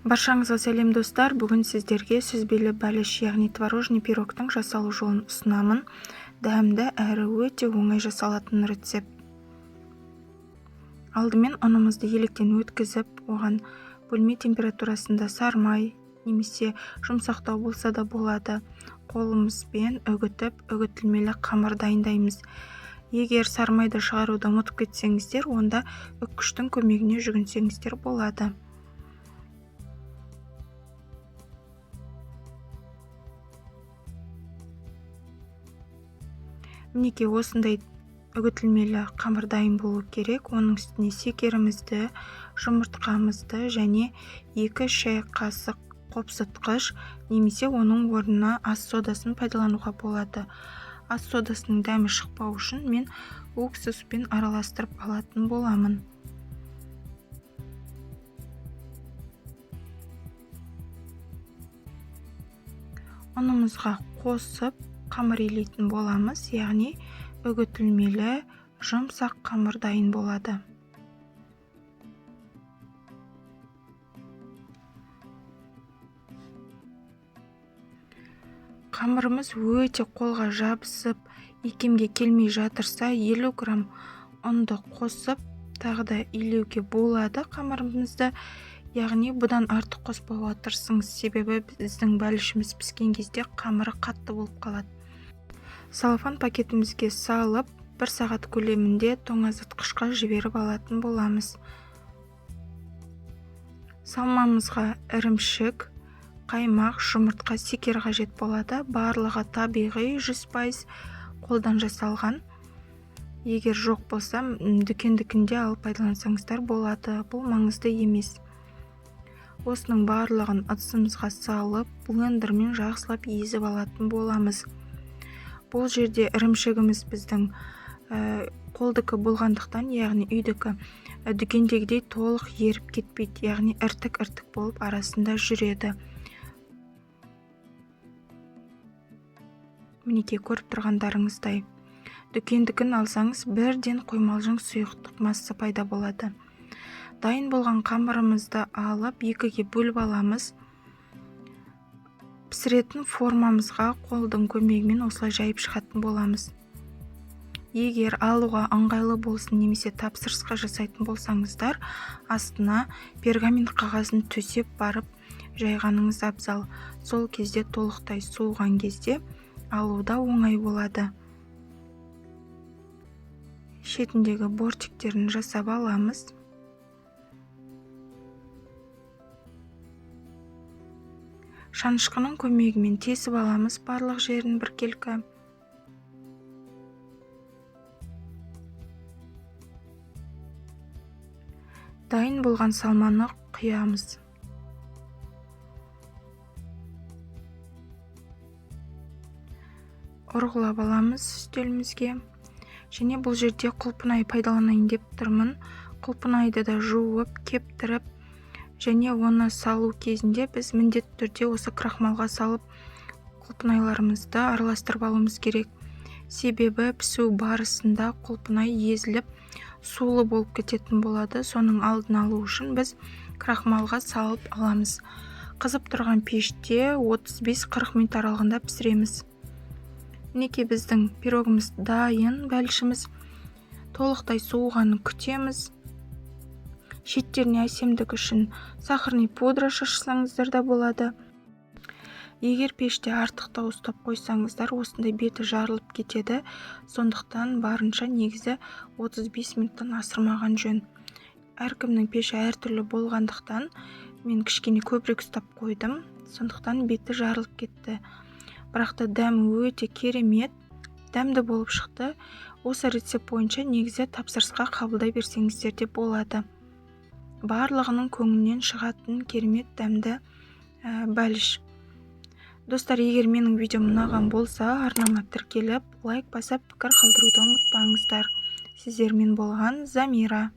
Баршаңызға сәлем достар, бүгін сіздерге сүзбелі бәліш, яғни творожный пирогтың жасалу жолын ұсынамын. Дәмді әрі өте оңай жасалатын рецепт. Алдымен ұнымызды електен өткізіп, оған бөлме температурасында сармай немесе жұмсақтау болса да болады. Қолымызбен үгітілмелі қамыр дайындаймыз. Егер сармайды шығаруды ұмытып кетсеңіздер, онда үккіштің көмегіне жүгінсеңіздер болады. Мінекей осындай үгітілмелі қамыр дайын болу керек. Оның үстіне секерімізді, жұмыртқамызды және 2 шай қасық қопсытқыш немесе оның орнына ас содасын пайдалануға болады. Ас содасының дәмі шықпау үшін мен уксуспен араластырып алатын боламын. Ұнымызға қосып қамыр илейтін боламыз, яғни үгітілмелі жұмсақ қамыр дайын болады. Қамырымыз өте қолға жабысып, икемге келмей жатырса, 50 грамм ұнды қосып, тағы да илеуге болады қамырымызды. Яғни бұдан артық қоспауға тырысыңыз, себебі біздің бәлішіміз піскен кезде қамыры қатты болып қалады. Салфан пакетімізге салып, 1 сағат көлемінде тоңазытқышқа жіберіп алатын боламыз. Салмамызға ірімшік, қаймақ, жұмыртқа, секер қажет болады. Барлығы табиғи 100% қолдан жасалған. Егер жоқ болса, дүкендікінде алып пайдалансаңыздар болады. Бұл маңызды емес. Осының барлығын ыдысымызға салып, блендермен жақсылап езіп алатын боламыз. Бұл жерде ірімшігіміз біздің қолдікі болғандықтан, яғни үйдікі, дүкендегідей толық еріп кетпейді, яғни іртік-іртік болып арасында жүреді. Мінекей көріп тұрғандарыңыздай. Дүкендікін алсаңыз, бірден қоймалжың сұйықтық массасы пайда болады. Дайын болған қамырымызды алып, 2-ге бөліп аламыз. Пісіретін формамызға қолдың көмегімен осылай жайып шығатын боламыз. Егер алуға ыңғайлы болсын немесе тапсырысқа жасайтын болсаңыздар, астына пергамент қағазын төсеп барып жайғаныңыз абзал. Сол кезде толықтай суыған кезде алуда оңай болады. Шетіндегі бортиктерін жасап аламыз. Шанышқының көмегімен тесіп аламыз барлық жерін біркелкі. Дайын болған салманы құямыз. Ұрғылап аламыз үстелімізге. Және бұл жерде құлпынай пайдаланайын деп тұрмын. Құлпынайды да жуып, кептіріп, және оны салу кезінде біз міндетті түрде осы крахмалға салып құлпынайларымызды араластырып алуымыз керек. Себебі пісу барысында құлпынай езіліп, сулы болып кететін болады. Соның алдын алу үшін біз крахмалға салып аламыз. Қызып тұрған пеште 35-40 минут аралығында пісіреміз. Мінекей біздің пирогымыз дайын, бәлішіміз толықтай суығанын күтеміз. Шеттеріне әсемдік үшін сахарный пудра шашсаңыздар да болады. Егер пеште артықтау ұстап қойсаңыздар, осындай беті жарылып кетеді. Сондықтан барынша негізі 35 минуттан асырмаған жөн. Әркімнің пеші әртүрлі болғандықтан мен кішкене көбірек ұстап қойдым. Сондықтан беті жарылып кетті. Бірақ та дәмі өте керемет, дәмді болып шықты. Осы рецепт бойынша негізі тапсырысқа қабылдай берсеңіздер де болады. Барлығының көңілінен шығатын керемет дәмді бәліш. Достар, егер менің видеом ұнаған болса, арнама тіркеліп, лайк басып, пікір қалдыруды ұмытпаңыздар. Сіздермен болған Замира.